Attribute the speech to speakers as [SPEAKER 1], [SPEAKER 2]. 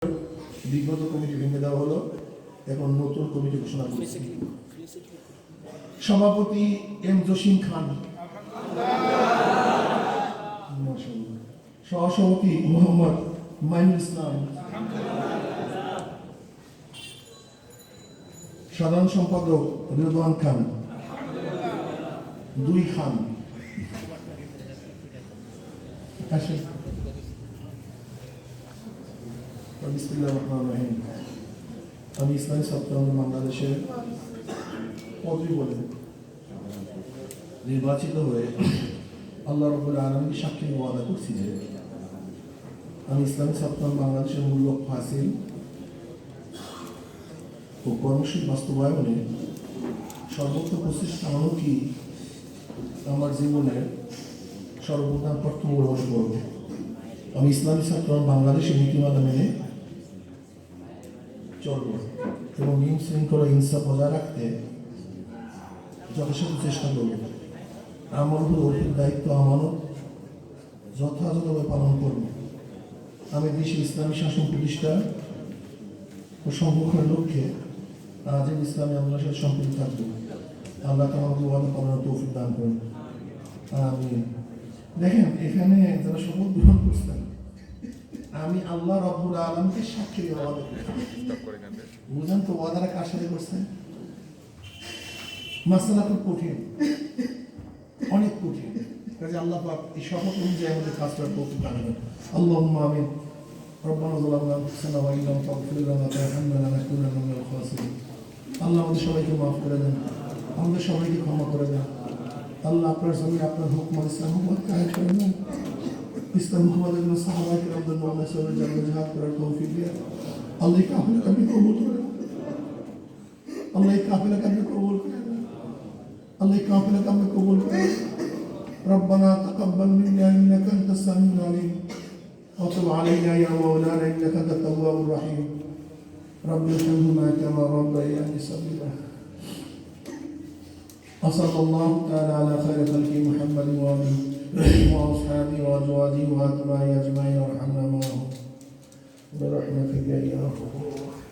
[SPEAKER 1] বিগত কমিটি ভেঙে দেওয়া হলো, এখন নতুন কমিটি ঘোষণা করেছে। সভাপতি এম জসিম খান, সহসভাপতি মোহাম্মদ মাইনুল ইসলাম, সাধারণ সম্পাদক রেদওয়ান খান, দুই খান। আমি ইসলামী ছাত্র বাংলাদেশের পদবী বলে নির্বাচিত হয়ে আল্লাহ রাব্বুল আলামিনকে সাক্ষী ওয়াদা করছি যে আমি ইসলামী ছাত্র বাংলাদেশের মূল লক্ষ্য হাসিল ও কর্মসূচি বাস্তবায়নে সর্বোচ্চ প্রচেষ্টা কি আমার জীবনের সর্বপ্রধান কর্তব্য মনে করব। আমি ইসলামী ছাত্র বাংলাদেশের নীতিমালা মেনে চলব এবং নিয়ম শৃঙ্খলা ইনসাফ বজায় রাখতে যথাসাধ্য চেষ্টা করব। আমার উপর অর্পিত দায়িত্ব আমানত যথাযথভাবে পালন করব। আমি দেশে ইসলামী শাসন প্রতিষ্ঠা ও সংরক্ষণের লক্ষ্যে আজীব ইসলামী আন্দোলনের সাথে সম্পৃক্ত থাকবো। আল্লাহ আমাকে ওয়াদা পালনের তৌফিক দান করুন। আমি দেখেন এখানে যারা শপথ গ্রহণ করছেন, আমি আল্লাহ রাব্বুল আলামিনকে সাক্ষী দিয়ে ওয়াদা করছি। বুঝেন তো ওয়াদাটা কার সাথে করছেন? মাসআলা খুব কঠিন, অনেক কঠিন। কাজে আল্লাহ পাক এই শপথ অনুযায়ী আমাদের কাজ করার তৌফিক দান করুন। আল্লাহুম্মা আমিন। রব্বানা যালামনা আনফুসানা ওয়া ইন লাম তাগফির লানা ওয়া তারহামনা লানাকুনান্না মিনাল খাসিরিন। আল্লাহ আমাদের সবাইকে মাফ করে দেন, আমাদের সবাইকে ক্ষমা করে দেন। আল্লাহ আপনার জমিনে আপনার হুকুম ইসলাম হুকুমত কায়েম করে দেন। ইসলাম হুকুমতের জন্য সাহাবায়ে কেরামদের নামে সরে জান্নাতে জিহাদ করার তৌফিক দেন। আল্লাহ এই কাফেলাকে আপনি কবুল করেন। আল্লাহ এই কাফেলাকে আপনি কবুল করেন। আল্লাহ এই কাফেলাকে আপনি কবুল করেন। ربنا تقبل منا انك انت السميع العليم وتب علينا يا مولانا انك انت التواب الرحيم رب ارحمهما كما ربياني صغيرا. وصلى الله تعالى على خير خلق محمد وآله وأصحابه وأزواجه وأتباعه أجمعين وارحمنا معهم برحمتك يا أرحم الراحمين.